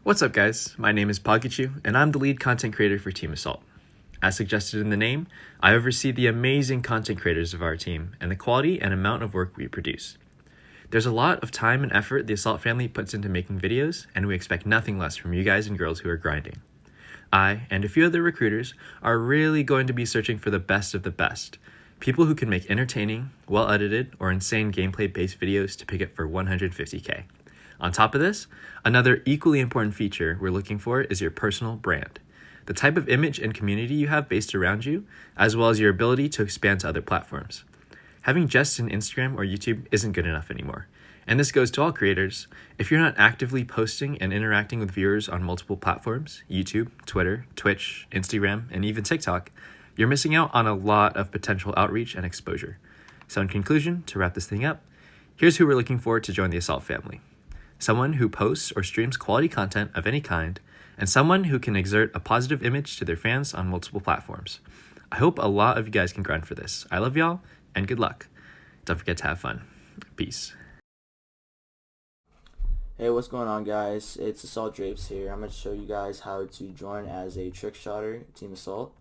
What's up guys, my name is Pikachu and I'm the lead content creator for Team Assault. As suggested in the name, I oversee the amazing content creators of our team and the quality and amount of work we produce. There's a lot of time and effort the Assault family puts into making videos, and we expect nothing less from you guys and girls who are grinding. I and a few other recruiters are really going to be searching for the best of the best, people who can make entertaining, well-edited, or insane gameplay-based videos to pick up for 150k. On top of this, another equally important feature we're looking for is your personal brand. The type of image and community you have based around you, as well as your ability to expand to other platforms. Having just an Instagram or YouTube isn't good enough anymore. And this goes to all creators. If you're not actively posting and interacting with viewers on multiple platforms, YouTube, Twitter, Twitch, Instagram, and even TikTok, you're missing out on a lot of potential outreach and exposure. So in conclusion, to wrap this thing up, here's who we're looking for to join the Assault family. Someone who posts or streams quality content of any kind, and someone who can exert a positive image to their fans on multiple platforms. I hope a lot of you guys can grind for this. I love y'all, and good luck. Don't forget to have fun. Peace. Hey, what's going on guys? It's Assault Drapes here. I'm going to show you guys how to join as a trick shotter Team Assault.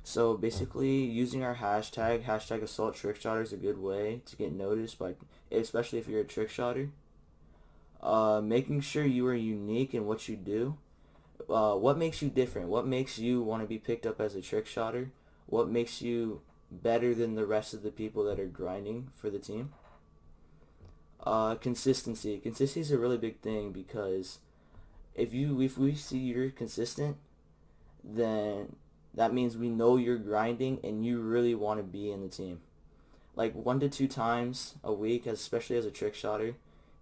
So basically, using our hashtag Assault Trick Shotter is a good way to get noticed, by, especially if you're a trick shotter. Making sure you are unique in what you do. What makes you different? What makes you want to be picked up as a trick shotter? What makes you better than the rest of the people that are grinding for the team? Consistency. Consistency is a really big thing, because if we see you're consistent, then that means we know you're grinding and you really want to be in the team. Like 1 to 2 times a week, especially as a trick shotter,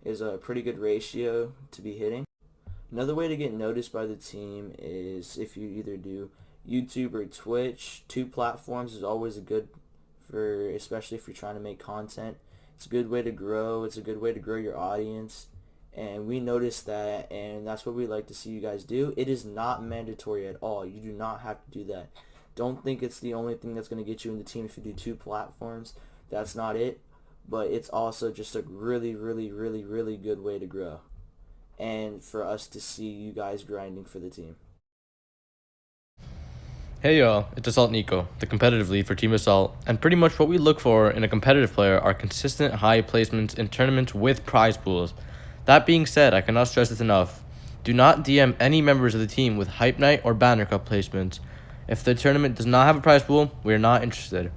is a pretty good ratio to be hitting. Another way to get noticed by the team is if you either do YouTube or Twitch. 2 platforms is always a good for, especially if you're trying to make content. It's a good way to grow. It's a good way to grow your audience, and we notice that, and that's what we like to see you guys do. It is not mandatory at all. You do not have to do that. Don't think it's the only thing that's going to get you in the team if you do 2 platforms. That's not it, but it's also just a really good way to grow, and for us to see you guys grinding for the team. Hey y'all, it's Assault Nico, the competitive lead for Team Assault, and pretty much what we look for in a competitive player are consistent high placements in tournaments with prize pools. That being said, I cannot stress this enough. Do not DM any members of the team with Hype Night or Banner Cup placements. If the tournament does not have a prize pool, we are not interested.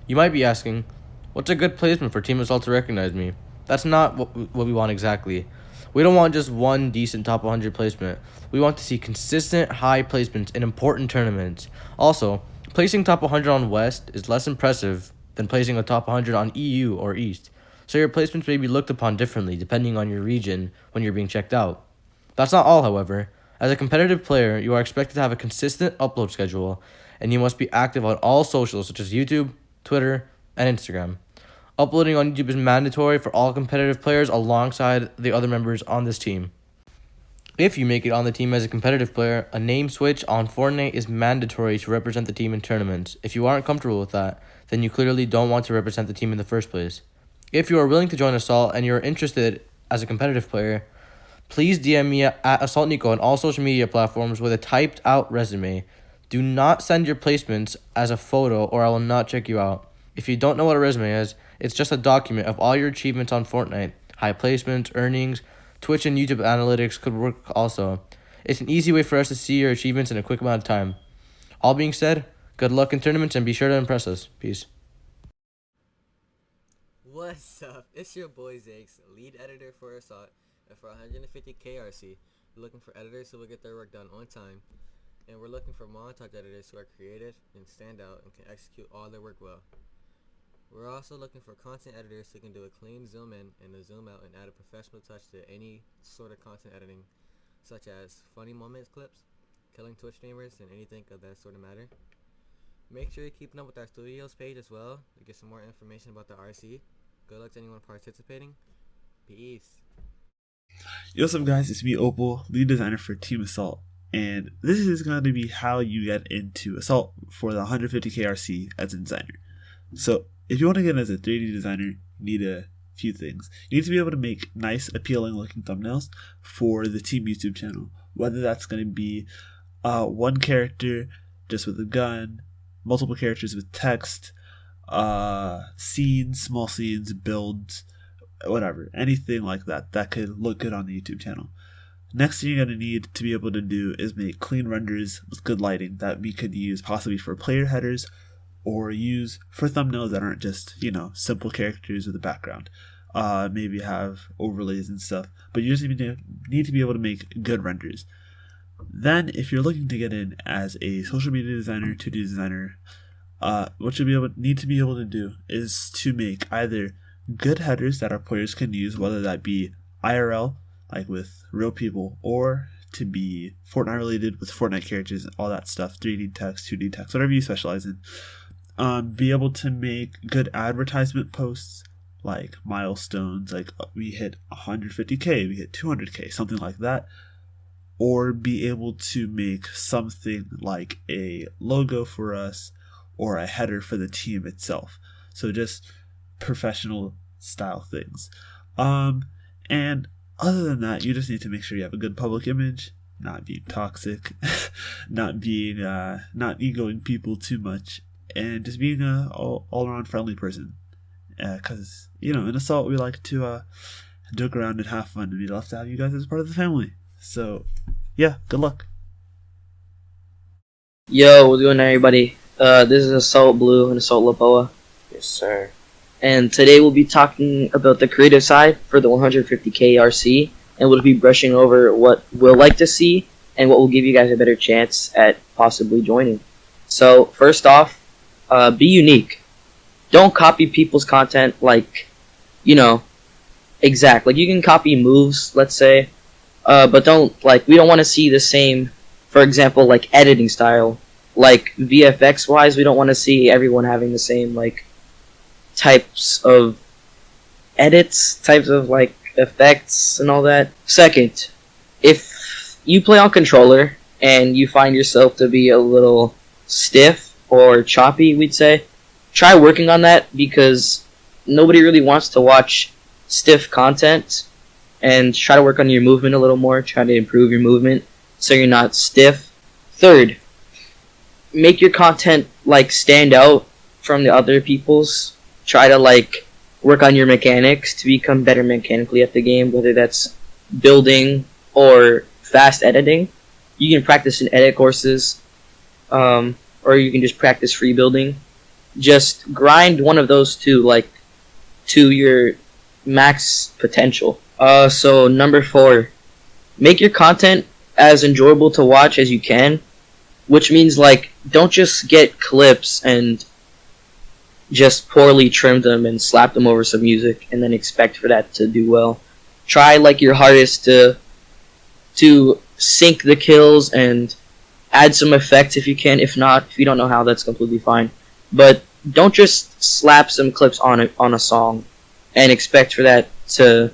You might be asking, what's a good placement for Team Assault to recognize me? That's not what we want exactly. We don't want just one decent top 100 placement. We want to see consistent high placements in important tournaments. Also, placing top 100 on West is less impressive than placing a top 100 on EU or East, so your placements may be looked upon differently depending on your region when you're being checked out. That's not all, however. As a competitive player, you are expected to have a consistent upload schedule, and you must be active on all socials such as YouTube, Twitter, and Instagram. Uploading on YouTube is mandatory for all competitive players alongside the other members on this team. If you make it on the team as a competitive player, a name switch on Fortnite is mandatory to represent the team in tournaments. If you aren't comfortable with that, then you clearly don't want to represent the team in the first place. If you are willing to join Assault and you're interested as a competitive player, please DM me at AssaultNico on all social media platforms with a typed out resume. Do not send your placements as a photo or I will not check you out. If you don't know what a resume is, it's just a document of all your achievements on Fortnite. High placements, earnings, Twitch and YouTube analytics could work also. It's an easy way for us to see your achievements in a quick amount of time. All being said, good luck in tournaments and be sure to impress us. Peace. What's up? It's your boy Zakes, lead editor for Assault and for 150k RC. We're looking for editors who will get their work done on time, and we're looking for montage editors who are creative and stand out and can execute all their work well. We're also looking for content editors who can do a clean zoom in and a zoom out and add a professional touch to any sort of content editing, such as funny moments clips, killing Twitch streamers, and anything of that sort of matter. Make sure you're keeping up with our studios page as well to get some more information about the RC. Good luck to anyone participating. Peace. Yo, what's up guys, it's me Opal, lead designer for Team Assault, and this is going to be how you get into Assault for the 150k RC as a designer. So if you want to get in as a 3D designer, you need a few things. You need to be able to make nice, appealing looking thumbnails for the team YouTube channel. whether that's going to be one character just with a gun, multiple characters with text, scenes, small scenes, builds, whatever, anything like that that could look good on the YouTube channel. Next thing you're going to need to be able to do is make clean renders with good lighting that we could use possibly for player headers or use for thumbnails that aren't just, simple characters with a background. Maybe have overlays and stuff, but you just need to be able to make good renders. Then if you're looking to get in as a social media designer, 2D designer, what you'll need to be able to do is to make either good headers that our players can use, whether that be IRL, like with real people, or to be Fortnite related with Fortnite characters and all that stuff, 3D text, 2D text, whatever you specialize in. Be able to make good advertisement posts, like milestones, like we hit 150k, we hit 200k, something like that. Or be able to make something like a logo for us or a header for the team itself. So just professional style things. And other than that, you just need to make sure you have a good public image, not being toxic, not egoing people too much, and just being a all-around friendly person. Because, in Assault, we like to joke around and have fun, and we'd love to have you guys as part of the family. So, yeah, good luck. Yo, what's going on, everybody? This is Assault Blue and Assault Lapoa. Yes, sir. And today we'll be talking about the creative side for the 150k RC, and we'll be brushing over what we'll like to see and what will give you guys a better chance at possibly joining. So, first off, be unique. Don't copy people's content exact. Like, you can copy moves, let's say, but we don't want to see the same, for example, like, editing style. Like, VFX-wise, we don't want to see everyone having the same, types of edits, types of, effects and all that. Second, if you play on controller and you find yourself to be a little stiff or choppy, we'd say, try working on that, because nobody really wants to watch stiff content, and try to work on your movement a little more, try to improve your movement so you're not stiff. Third, make your content stand out from the other people's. Try to work on your mechanics to become better mechanically at the game, whether that's building or fast editing. You can practice in edit courses, or you can just practice free building. Just grind one of those two, to your max potential. So number 4, make your content as enjoyable to watch as you can, which means don't just get clips and just poorly trim them and slap them over some music and then expect for that to do well. Try your hardest to sync the kills and add some effects if you can. If not, if you don't know how, that's completely fine. But don't just slap some clips on a song and expect for that to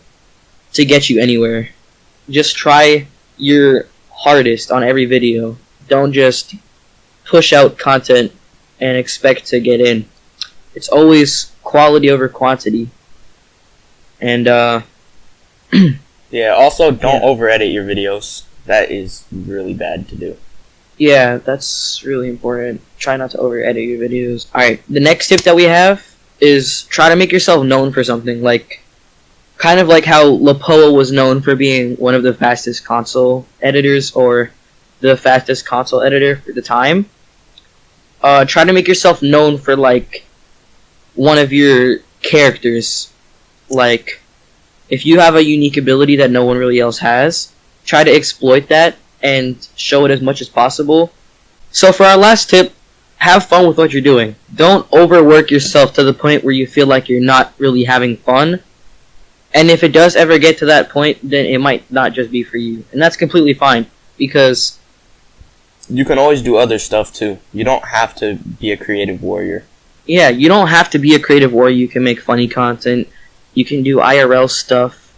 get you anywhere. Just try your hardest on every video. Don't just push out content and expect to get in. It's always quality over quantity. And yeah, also don't over edit your videos. That is really bad to do. Yeah, that's really important. Try not to over edit your videos. Alright, the next tip that we have is try to make yourself known for something, kind of like how Lapoa was known for being one of the fastest console editors, or the fastest console editor for the time. Try to make yourself known for one of your characters. If you have a unique ability that no one really else has, try to exploit that and show it as much as possible. So for our last tip, have fun with what you're doing. Don't overwork yourself to the point where you feel like you're not really having fun. And if it does ever get to that point, then it might not just be for you. And that's completely fine, because you can always do other stuff too. You don't have to be a creative warrior. Yeah, you don't have to be a creative warrior. You can make funny content. You can do IRL stuff.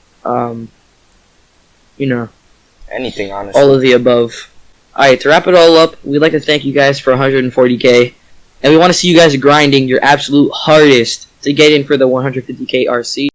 Anything, honestly. All of the above. Alright, to wrap it all up, we'd like to thank you guys for 140k. And we want to see you guys grinding your absolute hardest to get in for the 150k RC.